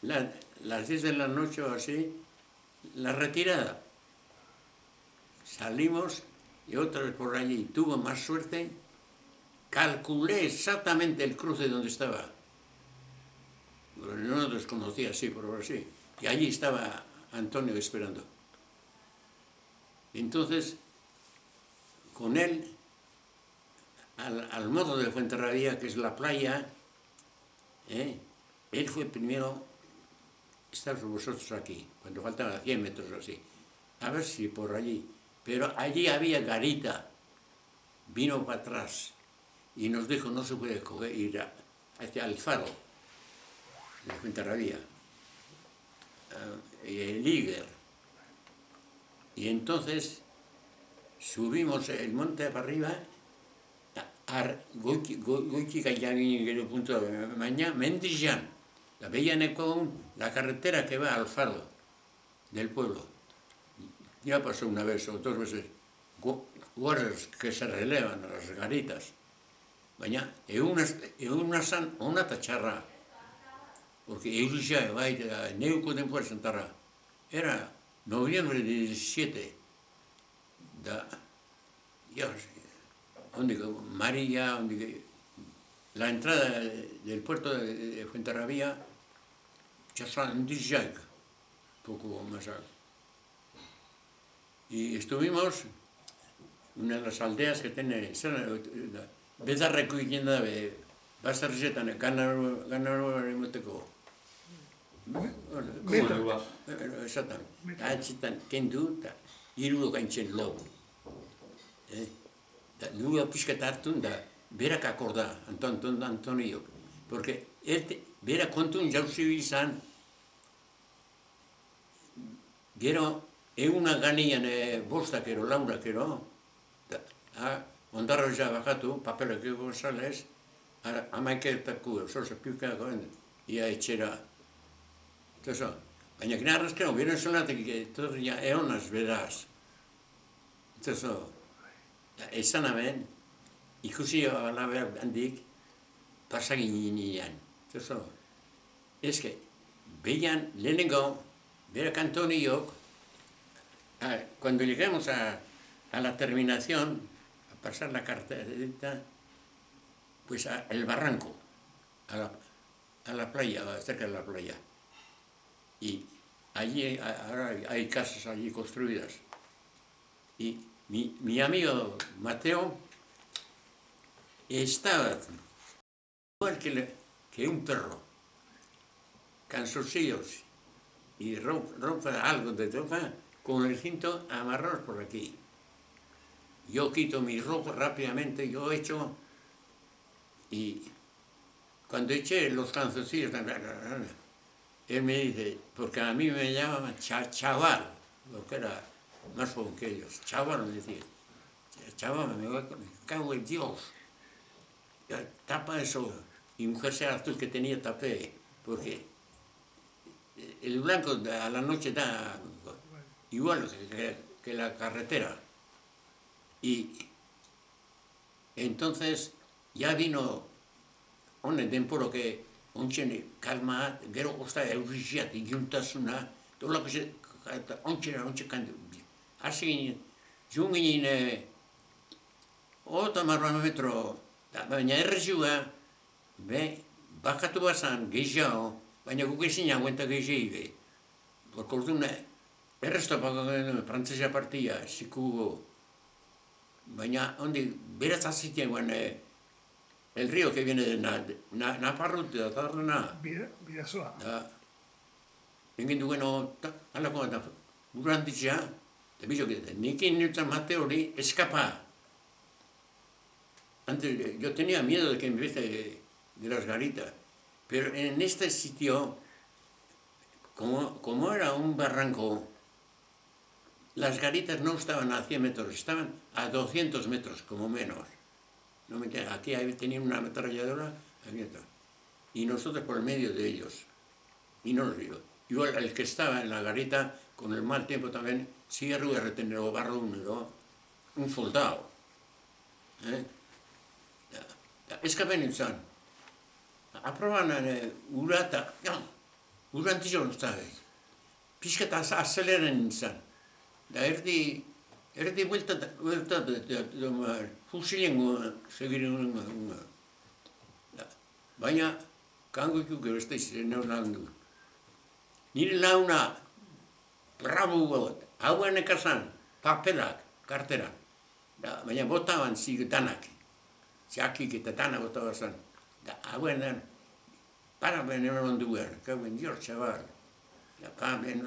las 10 de la noche o así, la retirada. Salimos y otra vez por allí. Tuve más suerte. Calculé exactamente el cruce donde estaba. Pero no lo desconocía así, por así. Y allí estaba Antonio esperando. Entonces, con él, al modo de Fuenterrabía, que es la playa, él fue primero, estáis vosotros aquí, cuando faltaban 100 metros o así, a ver si por allí. Pero allí había garita, vino para atrás y nos dijo no se puede ir hacia el faro de Fuenterrabía, el Iger. Y entonces subimos el monte para arriba, goiti gaiagin gero punto mañana, Mendillán. La veían con la carretera que va al faro del pueblo. Ya pasó una vez o dos veces, guardas que se relevan a las garitas. Baina, una tacharra, porque ya va a neuco de Puerto Santarra. Era noviembre de 17, donde María, la entrada del puerto de Fuenterrabía, ya son poco más alto. Y estuvimos en una de las aldeas que tiene, beza recogiendo basta recetan, ganar emoteko. Exactamente. Atzitan kendu eta hiru gaintzen lau. Lua pixkat hartun da, berak akorda, Antonio. Porque berak kontun jauzi izan, gero eguna ganian bostak ero, laurak ero, ondarro ja bakatu, papelak ego salez, amaiketako, zoze piukako, ia etxera. Eso. Baina gina arrezkeno, beren zolatek, torria eonaz beraz. Eso. Esan hemen, ikusi alabeak handik, pasagin nian. Eso. Eske, veían lehenengo, berak Antoniok, cuando llegamos a la terminación, a pasar la carterita, pues el barranco, a la playa, cerca de la playa. Y allí ahora hay casas allí construidas. Y mi amigo Mateo estaba igual que un perro, cansoncillos y ropa, algo de ropa, con el cinto amarrados por aquí. Yo quito mi ropa rápidamente, yo echo, y cuando eché los canzoncillos, él me dice, porque a mí me llamaban chaval, lo que era más joven que ellos. Chaval me decía, chaval, me cago en Dios. Tapa eso. Y mujer sea azul que tenía tapé, porque el blanco a la noche da igual que la carretera. Y entonces ya vino un temporo que ontsen kalma, gero osta eurriziat, iluntasuna, dolako ontsen kandu. Hasi ginen, joan ginen, 30 metro, baina errezua, bakatu bazan gehiago, baina guk ezin aguenta gehiago. Porque orduan, erreztopako frantzesa partia, zikugo, baina hondi, beraz azitean guen, el río que viene de Naparrute, de Tarrana. Bidasoa. Engin dugeno, alako eta urantitxea, eta bizo, nikin nintzen mate hori escapa. Antes, yo tenía miedo de que en vez de las garitas, pero en este sitio, como era un barranco, las garitas no estaban a 100 metros, estaban a 200 metros, como menos. No me entiendes, aquí tenían una ametralladora, y nosotros por el medio de ellos. Y no los digo. Igual el que estaba en la garita, con el mal tiempo también, sigue a retener o barro húmedo, un soldado. Escapen nintzen. Aproban urata, urantizio nuztabez. Pixka eta azeleren nintzen. Da erdi vuelta fusilen segiren baina kango iku gero ez da iziren neu lagundu. Nire launa bravo bat, hauen ekazan, papelak, karteran. Baina botaban zig danak. Zeakik eta dana botaban zan. Hauen den, para ben eron duen, kauen dior, txabal. Para ben,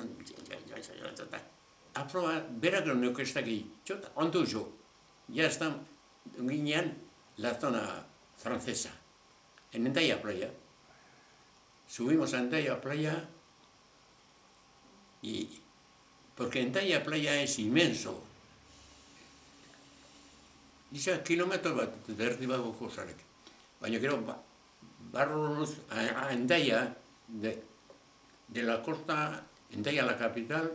aproba, berak neuk ez daki, txota, ondo jo. Ya están, ginean, la zona francesa. en Endaya Playa. Subimos a Endaya Playa porque Endaya Playa es inmenso. Isa kilometro bat derdi bagoko zarek. Baina gero, barro a Endaya, de la costa, Endaya la capital,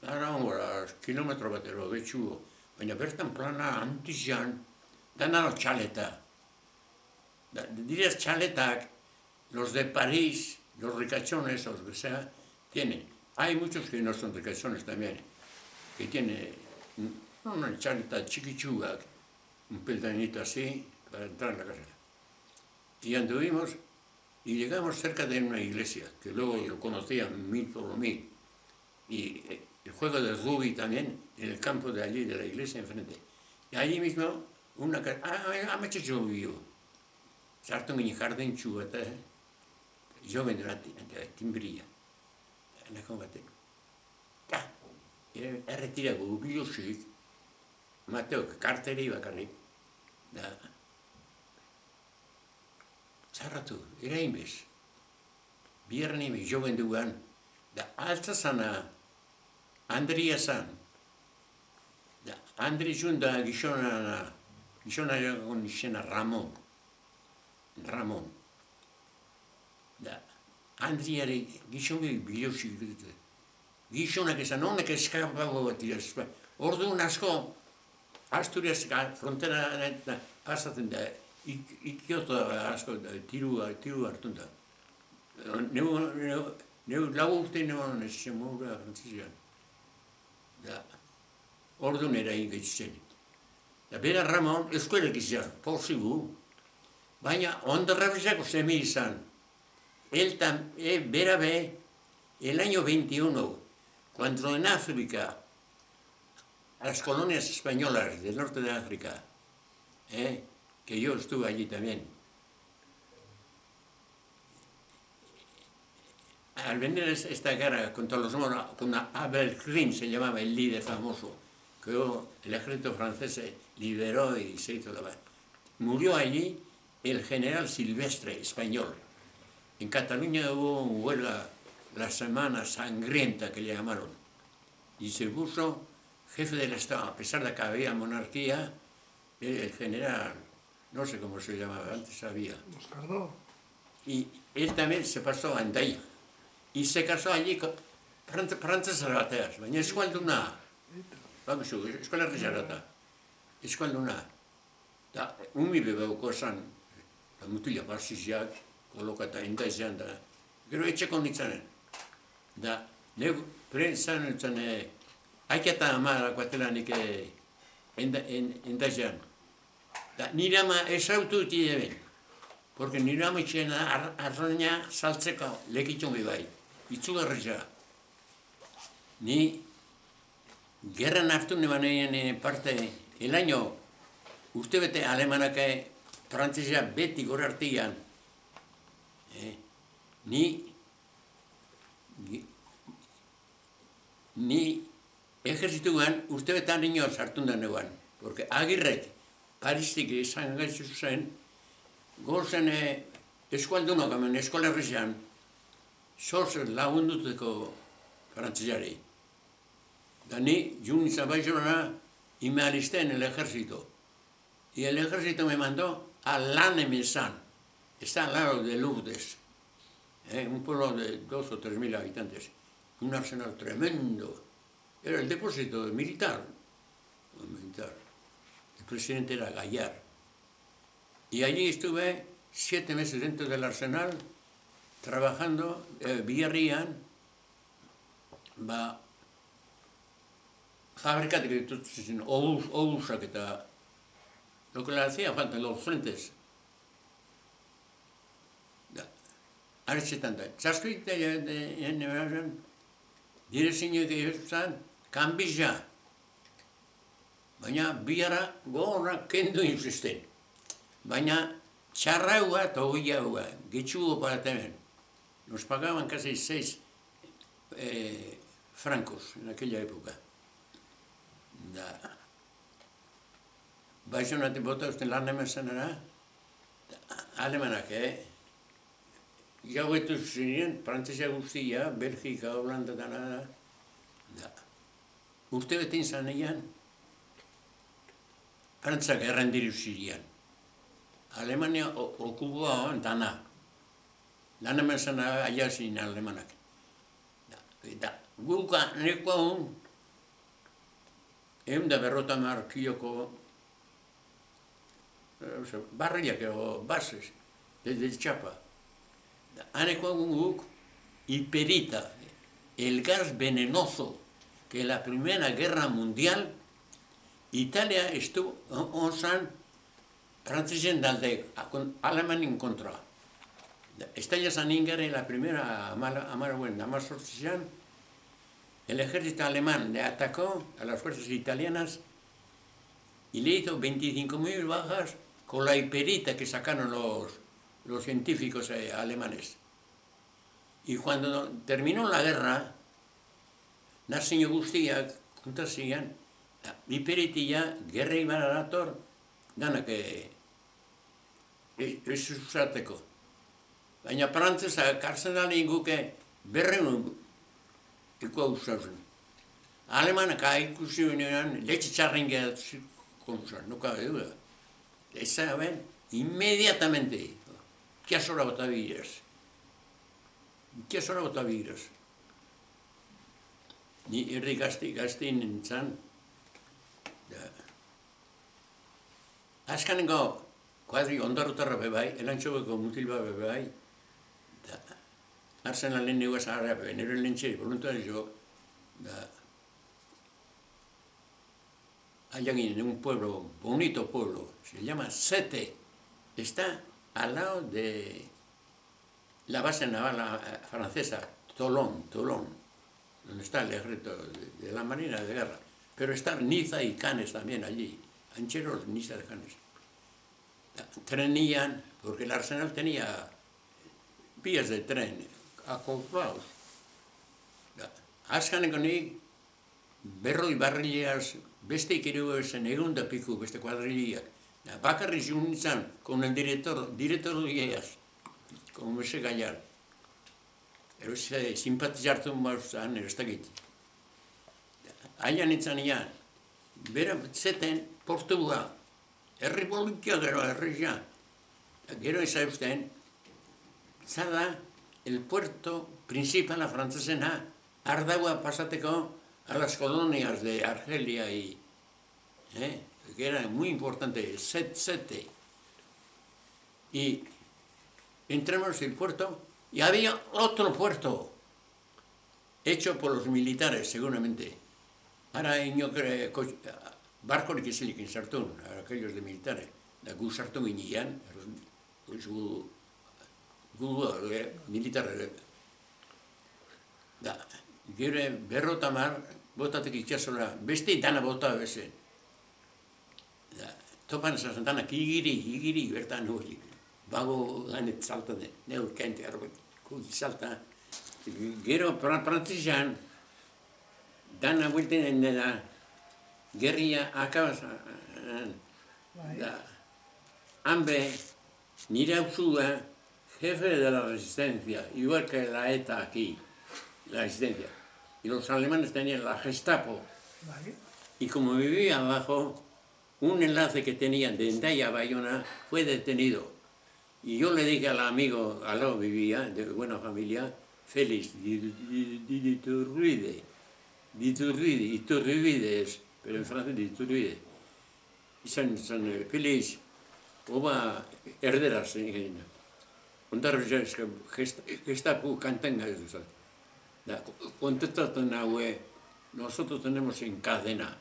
ara kilometro bat ero betxugo. Baina bertan plana antizan, dana txaleta. Dirías chaletak, los de París, los ricachones, o lo que sea, tienen. Hay muchos que no son ricachones también, que tienen una chaleta chiquichuga, un peldañito así, para entrar en la casa. Y anduvimos y llegamos cerca de una iglesia, que luego lo conocían 1000 por 1000. Y el juego de rugby también, en el campo de allí, de la iglesia enfrente. Y allí mismo, una casa, hecho llovió. Sartu ginen jardintxu eta jo genuen timbria. Eneko batek. Erretirago bilosik, Mateok karteri bakarrik. Zarratu, erain bez. Biarren ime jo genduan, altza zana Andria zan. Andri zun da gizona jagon izena Ramon. Andriare gizongi bilosik dute. Gizonak esan, honek eskapago bat dira. Orduan asko, Asturias frontera pasatzen da, ikioto asko tiru hartun da. Neu lau urte neban esemura frantzizian. Orduan erain gaitzen. Bera Ramon eskuelek izan, posibu. Baina ondarrabizako seme izan. Él vera ve el año 21, cuando en África, a las colonias españolas del norte de África, que yo estuve allí también, al venir esta guerra contra los moros, con Abel Krim se llamaba el líder famoso, que el ejército francés liberó y se hizo la paz. Murió allí el general Silvestre, español. En Cataluña hubo una huelga, la Semana Sangrienta que le llamaron, y se puso jefe del Estado, a pesar de que había monarquía, el general, no sé cómo se llamaba, antes había. Moscardó. Y él también se pasó a Endaya, y se casó allí con frantzesas bateaz, baina eskualduna. Bakizu, eskola herriarata, eskualduna. Umi bebeuko esan, mutila pasiziak, kolokata Endaian da. Gero etxeko nintzanen. Neu prentsan nintzen, aiketa amarako atelanik Endaian. Nire ama esautu uti eben. Porque nire ama itxen arraina saltzeko lekitxon bai. Itzugarria. Ni gerran hartu nebanean parte, el año urtebete alemanak frantzesa beti gora artian. Ni ejerzituan urtebetan ino sartun da neuan. Porque Agirrek Paristik izan gaitzu zen, gozen eskualdunok hemen eskola herrian, soz lagunduteko frantzesari. Da ni jun izan baixorana y me alisté en el ejército. Y el ejército me mandó a Lannemezan. Está al lado de Lourdes, un pueblo de 2 o 3 mil habitantes, un arsenal tremendo. Era el depósito militar. El presidente era Gallard. Y allí estuve 7 meses dentro del arsenal, trabajando, Villarrian, fabricatik dituzten obusak eta lo que le hacía falta en los frentes. Artxetan da. Txaskoita direkzioak egin kanbiza. Baina biara gogorra kendu insisten. Baina txarraua eta ogiaua, getxugo paratemen. Nos pagaban casi 6 francos en aquella época. Baixonatik bota usten Lannemezanera, alemanak, Jauetu ziren, frantzesa guztia, Belgika, Holanda, dana, da. Urte bete izan egan, frantzak errendiru ziren. Alemania okupua dana. Dana mezan aia ziren alemanak. Da, guka neko hon, da 50 kiloko barrilak o bases, desde txapa. Haneko guk, hiperita, el gas venenoso, que en la Primera Guerra Mundial, Italia estuvo onzan frantzesen dalde, Alemanin kontra. Estalla San Ingar en la primera, Amazortzian, el ejército alemán le atacó a las fuerzas italianas y le hizo 25.000 bajas con la hiperita que sacaron los científicos alemanes. Y cuando terminó la guerra, naziño guztiak kontasian, hiperitia gerra ibarator, danak ez usateko. Baina frantzesa karzenali guke berreun iko usazen. Alemanak ikusi unean, letxe txarren gehatzen konzan, no cabe duda. Esa ben, inmediatamente, ¿qué has hora botaviras? ¿Qué has hora botaviras? Ni herri gazte nintzen, azkanengo kuadri ondarrutarra bebai, elantxobeko mutil bat bebai, arzen alen negoaz agarra bebai, nero elentxeri, voluntario, allá en un pueblo, bonito pueblo, se llama Sete, está al lado de la base naval francesa, Toulon, donde está el ejército de la Marina de Guerra. Pero están Niza y Cannes también allí, Ancheros, Niza de Cannes. Trenían, porque el arsenal tenía vías de tren acoplados. Azkanekonik, berroi barrileaz, beste ikiru zen egun da piku, beste kuadriliak. Bakarri ziun nintzen, con el director guiaz, con Mese Gallar. Simpatizartu mauzan, ez dakit. Aia nintzen ian, bera zeten portua, herri politia gero, herria. Gero ezausten, zada el puerto principal frantzesena, ardagua pasateko a las colonias de Argelia y que era muy importante, Sete. Y entramos en el puerto y había otro puerto hecho por los militares, seguramente. Ahora yo creo barcos que se le sartún, aquellos de militares, la gusartún guiñan, su militar. Gure berrotamar, botatek itxasola, beste dana bota bezen. Topan esan danak igiri, bertan hori. Bago ganet salta de, neur kente arbet, kuki salta. Gero prantzizan, dana buelten dena, gerria akabaz. Hambe, nire hausua, jefe de la resistencia, igual que la ETA aquí, la resistencia. Y los alemanes tenían la Gestapo. Vale. Y como vivía abajo, un enlace que tenían de Hendaya a Bayona fue detenido. Y yo le dije al amigo, al lado vivía, de buena familia, Félix, Iturruide, pero en francés Iturruide. Y son Félix, oba herderas, ondar Gestapo kantanga ez. Contestan nosotros tenemos en cadena.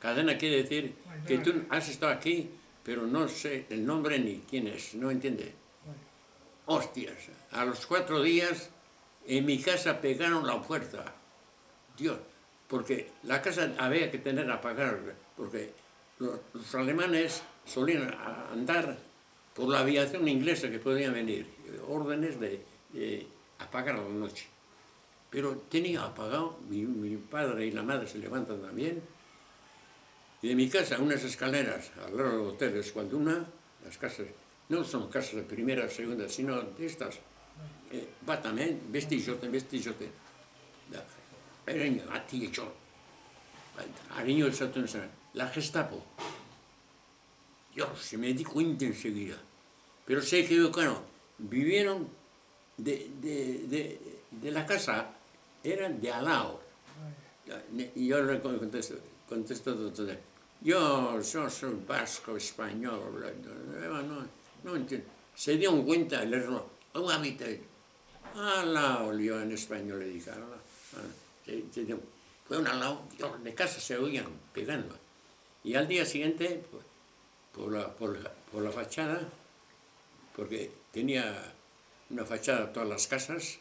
Cadena quiere decir que tú has estado aquí, pero no sé el nombre ni quién es, ¿no entiende? Hostias, a los 4 días en mi casa pegaron la puerta. Dios, porque la casa había que tener a pagar, porque los alemanes solían andar por la aviación inglesa que podían venir, órdenes de apagar a la noche. Pero tenía apagado, mi padre y la madre se levantan también, y de mi casa unas escaleras al lado de los hoteles, cuando las casas, no son casas de primera, segunda, sino de estas. Batament, vestijote. Eren ati etxo. Ariño esaten zen, la Gestapo. Dios, se me di cuenta enseguida. Pero sé que, bueno, vivieron de la casa, eran de al lado. Y yo le contesto todo. Yo soy vasco, español, no entiendo. Se dio cuenta el hermano, ¿dónde habita? Al lado, yo en español le dije, fue un al lado, de casa se oían pegando. Y al día siguiente, por la fachada, porque tenía una fachada todas las casas,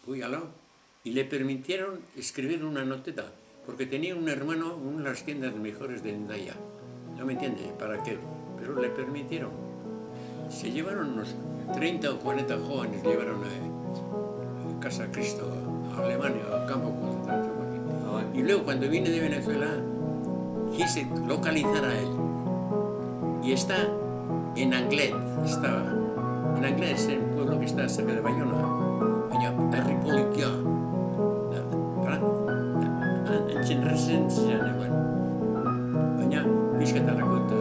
fui al lado, y le permitieron escribir una notita, porque tenía un hermano en una de las tiendas mejores de Hendaya. No me entiende, ¿para qué? Pero le permitieron. Se llevaron unos 30 o 40 jóvenes, llevaron a Casa Cristo, a Alemania, a campo. Y luego cuando vine de Venezuela, quise localizar a él. Y está en Anglet, estaba. En Anglet es el pueblo que está cerca de Bayona. Perri Poliquia. Entzen resentzia, baina, bizketa rakonta.